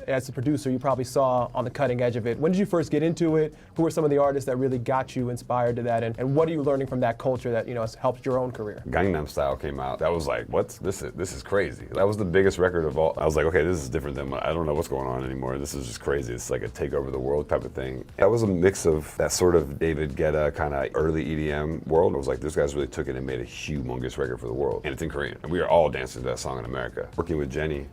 as a producer, you probably saw on the cutting edge of it. When did you first get into it? Who are some of the artists that really got you inspired to that? And what are you learning from that culture that, you know, has helped your own career? Gangnam Style came out. That was like, what? This is crazy. That was the biggest record of all. I was like, okay, this is different than I don't know what's going on anymore. This is just crazy. It's like a take over the world type of thing. That was a mix of that sort of David Guetta kind of early EDM world. It was like, those guys really took it and made a humongous record for the world. And it's in Korean. And we are all dancing to that song in America. Working with Jenny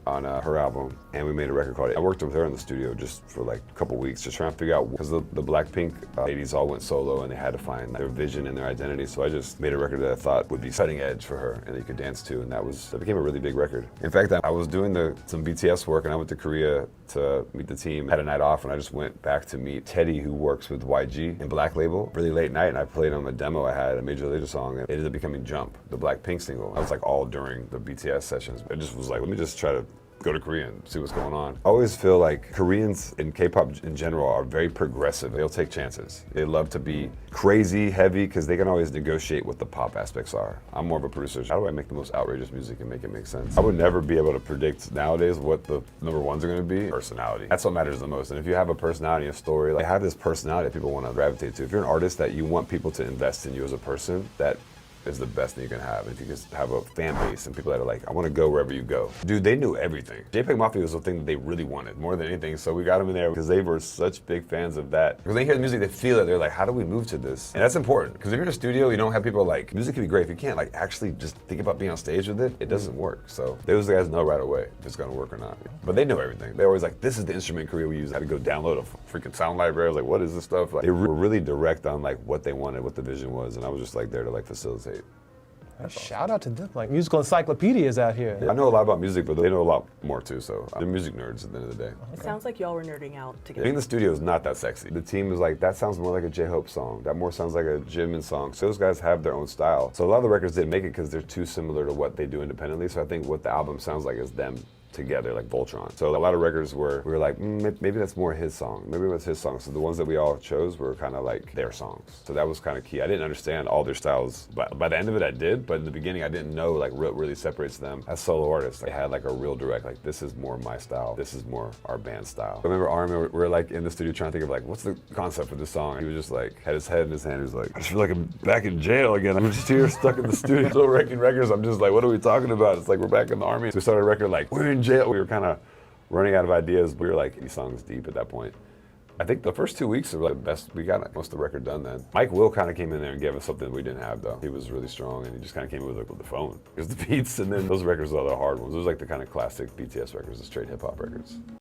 on her album, and we made a record called it. I worked with her in the studio just for like a couple weeks, just trying to figure out, because the Blackpink ladies all went solo and they had to find their vision and their identity. So I just made a record that I thought would be cutting edge for her and that you could dance to, and that became a really big record. In fact, I was doing some BTS work, and I went to Korea to meet the team. Had a night off, and I just went back to meet Teddy, who works with YG in Black Label. Really late night, and I played on a demo I had, a Major Lazer song, and it ended up becoming Jump, the Blackpink single. I was like all during the BTS sessions. I just was like, let me just try to go to Korea and see what's going on. I always feel like Koreans in K-pop in general are very progressive. They'll take chances. They love to be crazy, heavy, because they can always negotiate what the pop aspects are. I'm more of a producer. How do I make the most outrageous music and make it make sense? I would never be able to predict nowadays what the number ones are going to be. Personality. That's what matters the most. And if you have a personality, a story, like have this personality that people want to gravitate to. If you're an artist that you want people to invest in you as a person, that is the best thing you can have. If you can have a fan base and people that are like, I want to go wherever you go. Dude, they knew everything. JPEG Mafia was the thing that they really wanted more than anything, so we got them in there because they were such big fans of that. Because they hear the music, they feel it, they're like, how do we move to this? And that's important, because if you're in a studio, you don't have people like, music can be great. If you can't like actually just think about being on stage with it, it doesn't work. So those guys know right away if it's gonna work or not. But they know everything. They're always like, this is the instrument in Korea we use. I had to go download a freaking sound library. I was like, what is this stuff? Like, they were really direct on like what they wanted, what the vision was, and I was just like there to like facilitate. Shout out to them, like musical encyclopedias out here. I know a lot about music, but they know a lot more too, so they're music nerds at the end of the day. It sounds like y'all were nerding out together. Being in the studio is not that sexy. The team is like, that sounds more like a J-Hope song. That more sounds like a Jimin song. So those guys have their own style. So a lot of the records didn't make it because they're too similar to what they do independently. So I think what the album sounds like is them together, like Voltron. So a lot of records where we were like, maybe that's more his song. Maybe that's his song. So the ones that we all chose were kind of like their songs. So that was kind of key. I didn't understand all their styles, but by the end of it I did, but in the beginning I didn't know like what really separates them as solo artists. They had like a real direct, like this is more my style, this is more our band style. I remember Armin, we were like in the studio trying to think of like, what's the concept for this song? He was just like, had his head in his hand, he was like, I just feel like I'm back in jail again. I'm just here stuck in the studio still wrecking records. I'm just like, what are we talking about? It's like we're back in the army. So we started a record like, we're in jail. We were kind of running out of ideas. We were like 80 songs deep at that point. I think the first 2 weeks were like the best. We got most of the record done then. Mike Will kind of came in there and gave us something we didn't have though. He was really strong and he just kind of came in with, like, with the phone. It was the beats, and then those records were the hard ones. Those were like the kind of classic BTS records, the straight hip hop records.